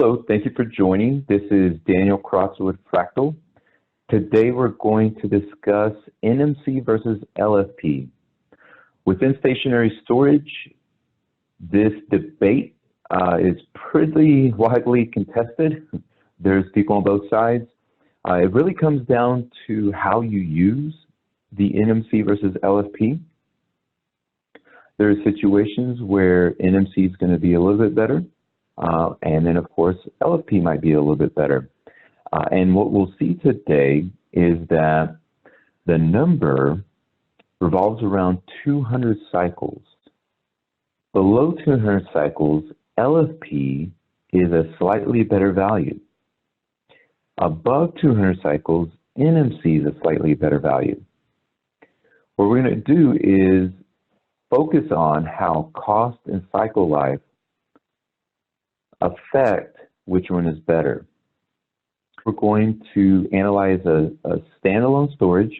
Hello, thank you for joining. This is Daniel Cross with Fractal. Today we're going to discuss NMC versus LFP. Within stationary storage, this debate is pretty widely contested. There's people on both sides. It really comes down to how you use the NMC versus LFP. There are situations where NMC is going to be a little bit better, and then of course LFP might be a little bit better. And what we'll see today is that the number revolves around 200 cycles. Below 200 cycles, LFP is a slightly better value. Above 200 cycles, NMC is a slightly better value. What we're going to do is focus on how cost and cycle life affect which one is better. We're going to analyze a standalone storage.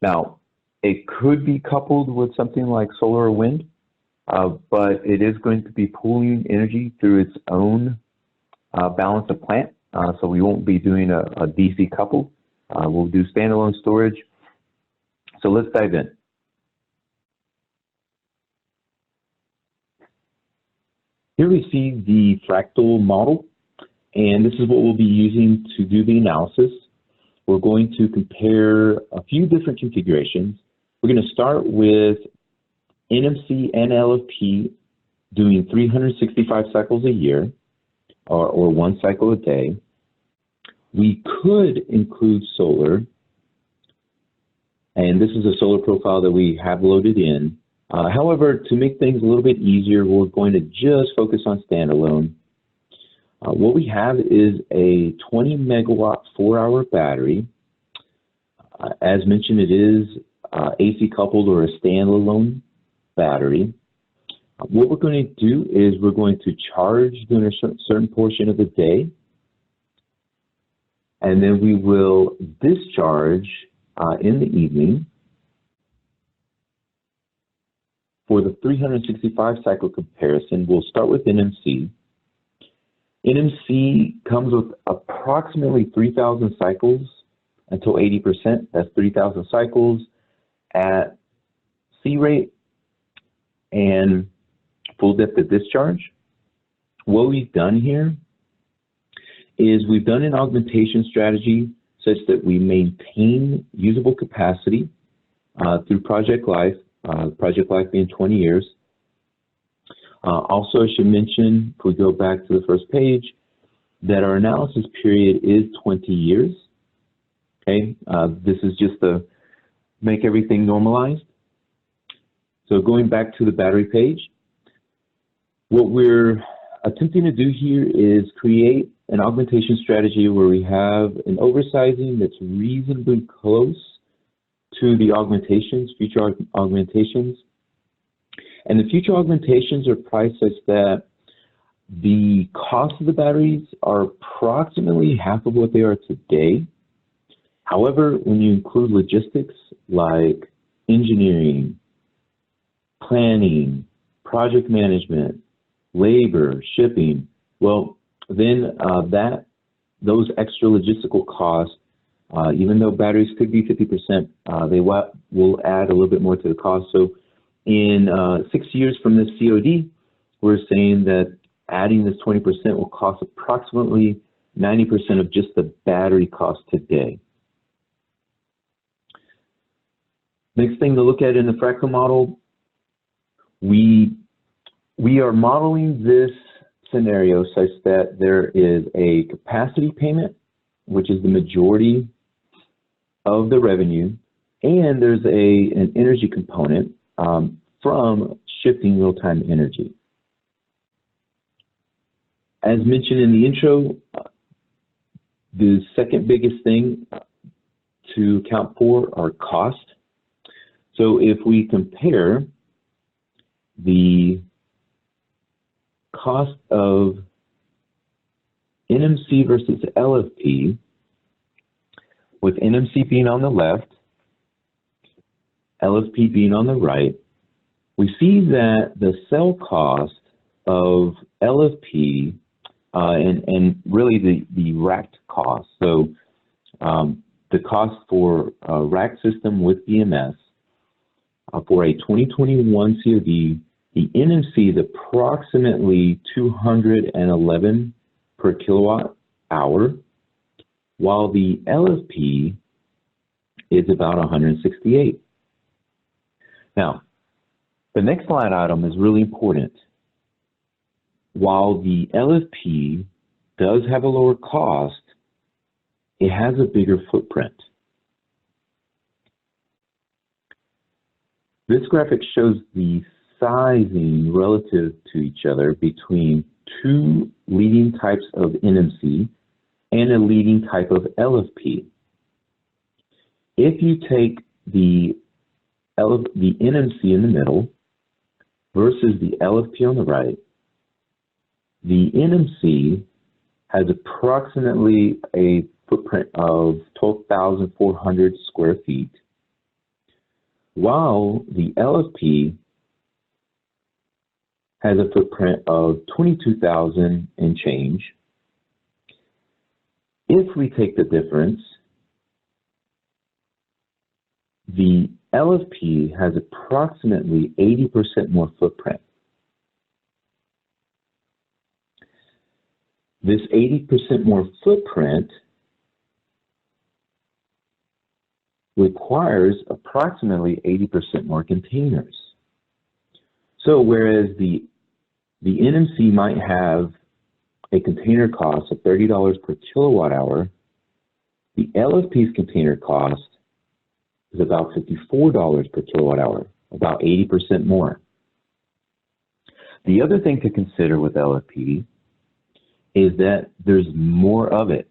Now, it could be coupled with something like solar or wind, but it is going to be pulling energy through its own balance of plant. So we won't be doing a DC couple. We'll do standalone storage. So let's dive in. Here we see the fractal model, and this is what we'll be using to do the analysis. We're going to compare a few different configurations. We're going to start with NMC and LFP doing 365 cycles a year, or 1 cycle a day. We could include solar, and this is a solar profile that we have loaded in. However, to make things a little bit easier, we're going to just focus on standalone. What we have is a 20 megawatt 4-hour battery. As mentioned, it is AC coupled or a standalone battery. What we're going to do is we're going to charge during a certain portion of the day, and then we will discharge in the evening. For the 365 cycle comparison, we'll start with NMC. NMC comes with approximately 3,000 cycles until 80%. That's 3,000 cycles at C rate and full depth of discharge. What we've done here is we've done an augmentation strategy such that we maintain usable capacity through project life being 20 years. Also, I should mention, if we go back to the first page, that our analysis period is 20 years. Okay, this is just to make everything normalized. So going back to the battery page, what we're attempting to do here is create an augmentation strategy where we have an oversizing that's reasonably close to the augmentations, future augmentations. And the future augmentations are priced such that the cost of the batteries are approximately half of what they are today. However, when you include logistics like engineering, planning, project management, labor, shipping, well, then those extra logistical costs, even though batteries could be 50%, they will add a little bit more to the cost. So in 6 years from this COD, we're saying that adding this 20% will cost approximately 90% of just the battery cost today. Next thing to look at in the fractal model, we are modeling this scenario such that there is a capacity payment, which is the majority of the revenue, and there's an energy component from shifting real-time energy. As mentioned in the intro, the second biggest thing to account for are cost. So if we compare the cost of NMC versus LFP, with NMC being on the left, LFP being on the right, we see that the cell cost of LFP and really the racked cost. So the cost for a rack system with BMS for a 2021 COD, the NMC is approximately 211 per kilowatt hour, while the LFP is about 168. Now, the next line item is really important. While the LFP does have a lower cost, it has a bigger footprint. This graphic shows the sizing relative to each other between two leading types of NMC and a leading type of LFP. If you take the NMC in the middle versus the LFP on the right, the NMC has approximately a footprint of 12,400 square feet, while the LFP has a footprint of 22,000 and change. If we take the difference, the LFP has approximately 80% more footprint. This 80% more footprint requires approximately 80% more containers. So whereas the NMC might have a container cost of $30 per kilowatt hour, the LFP's container cost is about $54 per kilowatt hour, about 80% more. The other thing to consider with LFP is that there's more of it,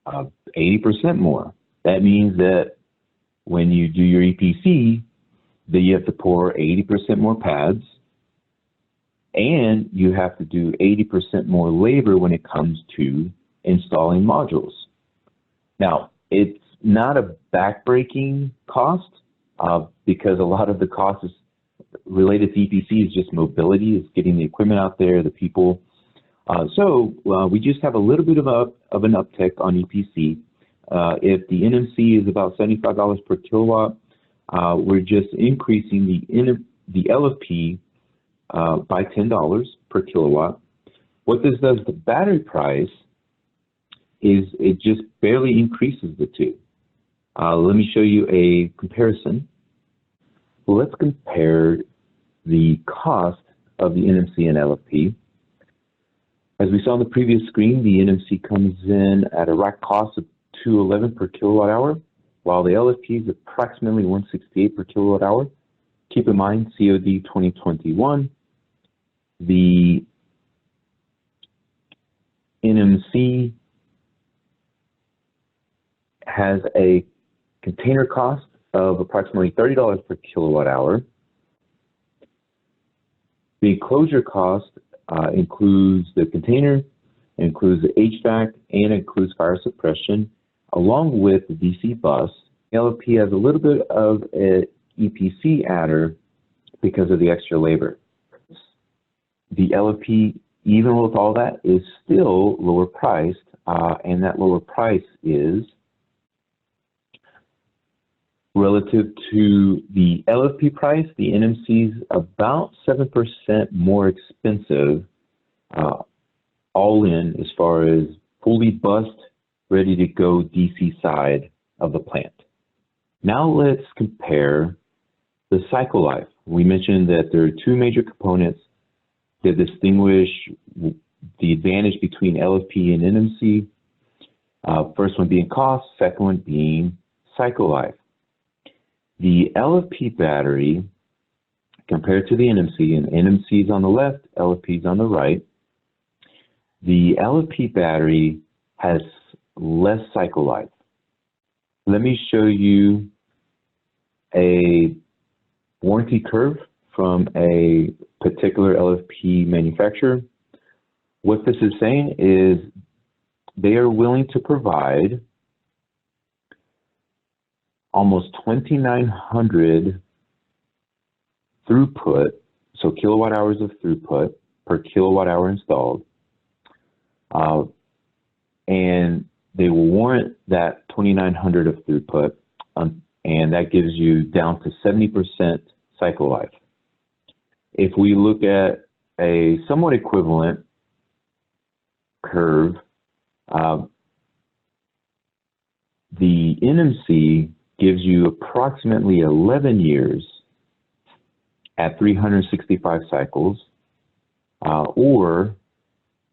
80% more. That means that when you do your EPC, that you have to pour 80% more pads, and you have to do 80% more labor when it comes to installing modules. Now, it's not a backbreaking cost because a lot of the cost is related to EPC is just mobility, it's getting the equipment out there, the people. So we just have a little bit of an uptick on EPC. If the NMC is about $75 per kilowatt, we're just increasing the LFP by $10 per kilowatt. What this does to the battery price is it just barely increases the two. Let me show you a comparison. Let's compare the cost of the NMC and LFP. As we saw on the previous screen, the NMC comes in at a rack cost of $211 per kilowatt hour, while the LFP is approximately $168 per kilowatt hour. Keep in mind, COD 2021, the NMC has a container cost of approximately $30 per kilowatt hour. The enclosure cost includes the container, includes the HVAC, and includes fire suppression, along with the DC bus. LFP has a little bit of an EPC adder because of the extra labor. The LFP, even with all that, is still lower priced, and that lower price is relative to the LFP price. The NMC is about 7% more expensive, all in as far as fully bust, ready to go DC side of the plant. Now let's compare the cycle life. We mentioned that there are two major components that distinguish the advantage between LFP and NMC. First one being cost, second one being cycle life. The LFP battery, compared to the NMC, and NMC is on the left, LFP is on the right, the LFP battery has less cycle life. Let me show you a warranty curve from a particular LFP manufacturer. What this is saying is they are willing to provide almost 2,900 throughput, so kilowatt hours of throughput per kilowatt hour installed, and they will warrant that 2,900 of throughput, and that gives you down to 70% cycle life. If we look at a somewhat equivalent curve, the NMC gives you approximately 11 years at 365 cycles, or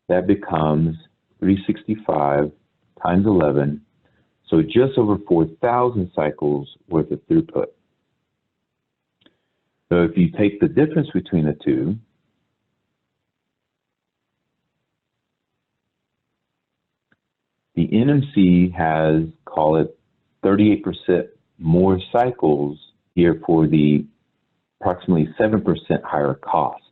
that becomes 365 times 11, so just over 4,000 cycles worth of throughput. So if you take the difference between the two, the NMC has, call it, 38% more cycles here for the approximately 7% higher cost.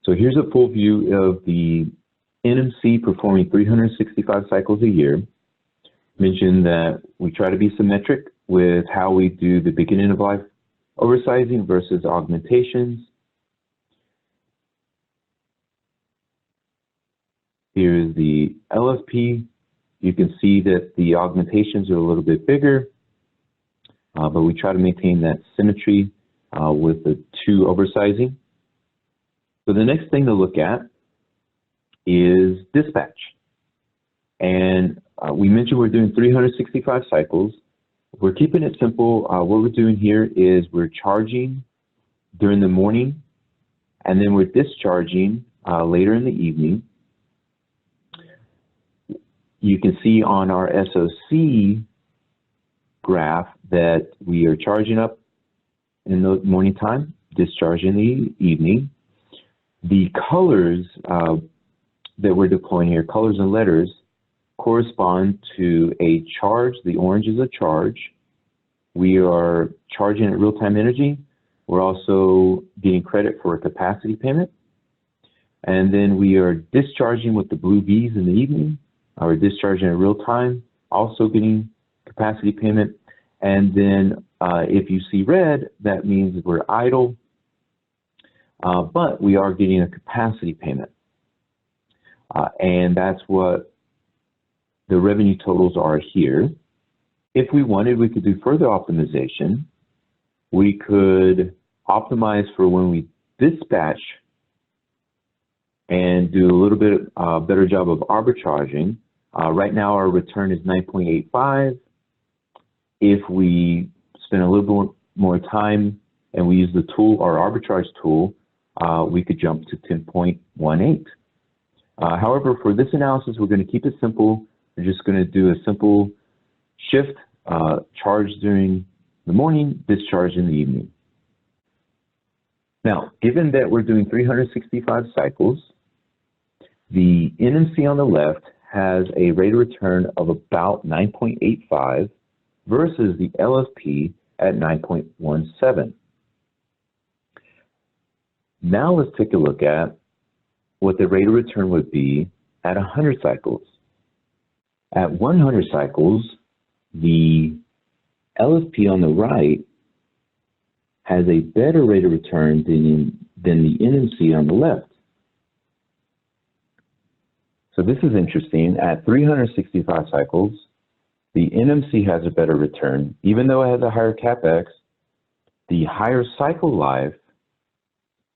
So here's a full view of the NMC performing 365 cycles a year. Mentioned that we try to be symmetric with how we do the beginning of life oversizing versus augmentations. Here's the LFP. You can see that the augmentations are a little bit bigger, but we try to maintain that symmetry with the two oversizing. So the next thing to look at is dispatch. And we mentioned we're doing 365 cycles. We're keeping it simple. What we're doing here is we're charging during the morning, and then we're discharging later in the evening. You can see on our SOC graph that we are charging up in the morning time, discharging in the evening. The colors that we're deploying here, colors and letters, correspond to a charge. The orange is a charge. We are charging at real-time energy. We're also getting credit for a capacity payment. And then we are discharging with the blue V's in the evening. We're discharging at real time, also getting capacity payment. And then if you see red, that means we're idle, but we are getting a capacity payment. And that's what the revenue totals are here. If we wanted, we could do further optimization. We could optimize for when we dispatch and do a little bit better job of arbitraging. Right now, our return is 9.85. If we spend a little bit more time and we use the tool, our arbitrage tool, we could jump to 10.18. However, for this analysis, we're going to keep it simple. We're just going to do a simple shift, charge during the morning, discharge in the evening. Now, given that we're doing 365 cycles, the NMC on the left has a rate of return of about 9.85 versus the LFP at 9.17. Now let's take a look at what the rate of return would be at 100 cycles. At 100 cycles, the LFP on the right has a better rate of return than the NMC on the left. So this is interesting. At 365 cycles, the NMC has a better return. Even though it has a higher CapEx, the higher cycle life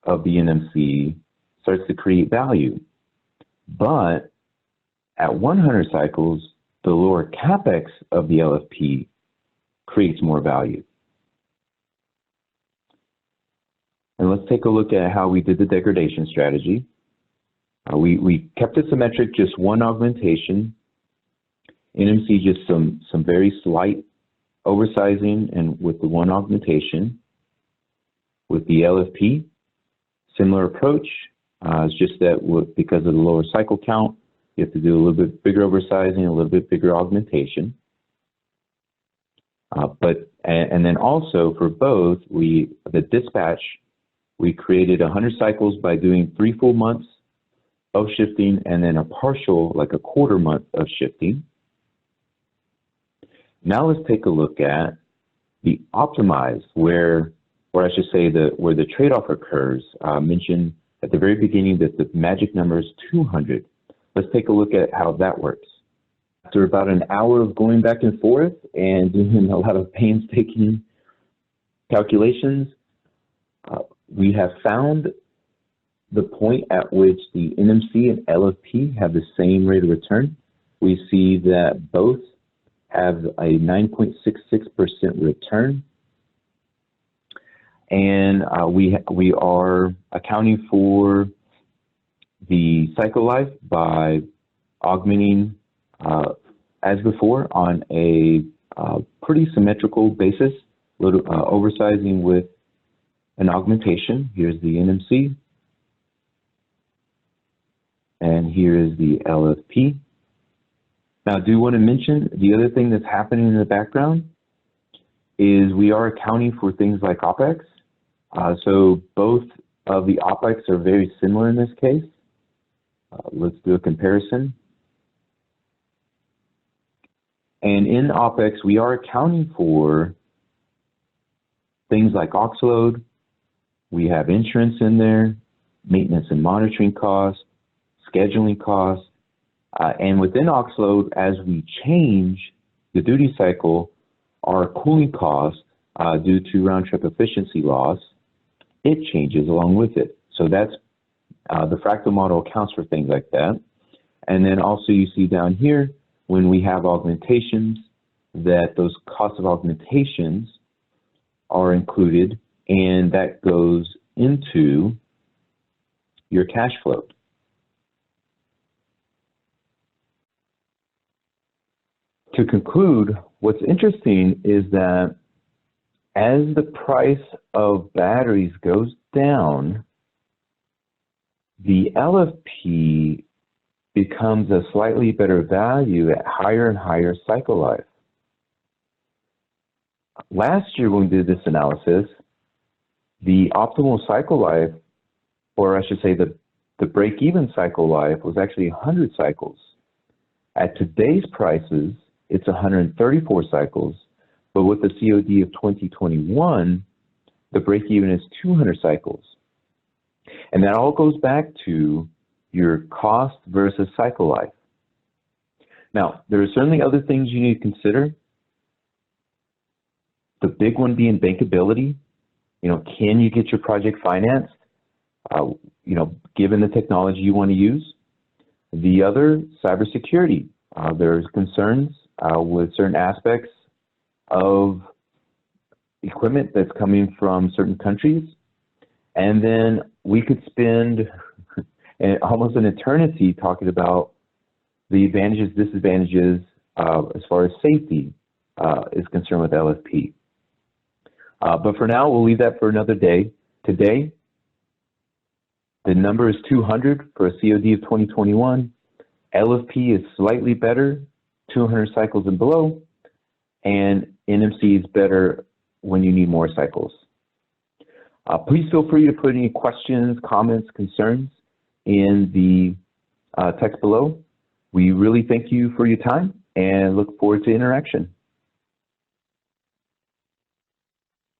of the NMC starts to create value. But at 100 cycles, the lower CapEx of the LFP creates more value. And let's take a look at how we did the degradation strategy. We kept it symmetric, just one augmentation. NMC just some very slight oversizing and with the one augmentation. With the LFP, similar approach. It's just that because of the lower cycle count, you have to do a little bit bigger oversizing, a little bit bigger augmentation. And then also for both, the dispatch, we created 100 cycles by doing 3 full months of shifting and then a partial, like a quarter month of shifting. Now let's take a look at the optimized, where I should say where the trade-off occurs. Mentioned at the very beginning that the magic number is 200. let's take a look at how that works. After about an hour of going back and forth and doing a lot of painstaking calculations, we have found the point at which the NMC and LFP have the same rate of return. We see that both have a 9.66% return. And we are accounting for the cycle life by augmenting as before on a pretty symmetrical basis, oversizing with an augmentation. Here's the NMC, and here is the LFP. Now, I do want to mention the other thing that's happening in the background is we are accounting for things like OPEX. So both of the OPEX are very similar in this case. Let's do a comparison. And in OPEX, we are accounting for things like aux load. We have insurance in there, maintenance and monitoring costs, scheduling costs, and within aux load, as we change the duty cycle, our cooling cost due to round-trip efficiency loss, it changes along with it. So that's the fractal model accounts for things like that. And then also you see down here, when we have augmentations, that those costs of augmentations are included, and that goes into your cash flow. To conclude, what's interesting is that as the price of batteries goes down, the LFP becomes a slightly better value at higher and higher cycle life. Last year when we did this analysis, the optimal cycle life, or I should say the break-even cycle life, was actually 100 cycles. At today's prices, it's 134 cycles, but with the COD of 2021, the break-even is 200 cycles. And that all goes back to your cost versus cycle life. Now, there are certainly other things you need to consider. The big one being bankability. You know, can you get your project financed? You know, given the technology you want to use. The other, cybersecurity. There's concerns with certain aspects of equipment that's coming from certain countries. And then we could spend almost an eternity talking about the advantages, disadvantages as far as safety is concerned with LFP. But for now, we'll leave that for another day. Today, the number is 200 for a COD of 2021. LFP is slightly better, 200 cycles and below, and NMC is better when you need more cycles. Please feel free to put any questions, comments, concerns in the text below. We really thank you for your time and look forward to interaction.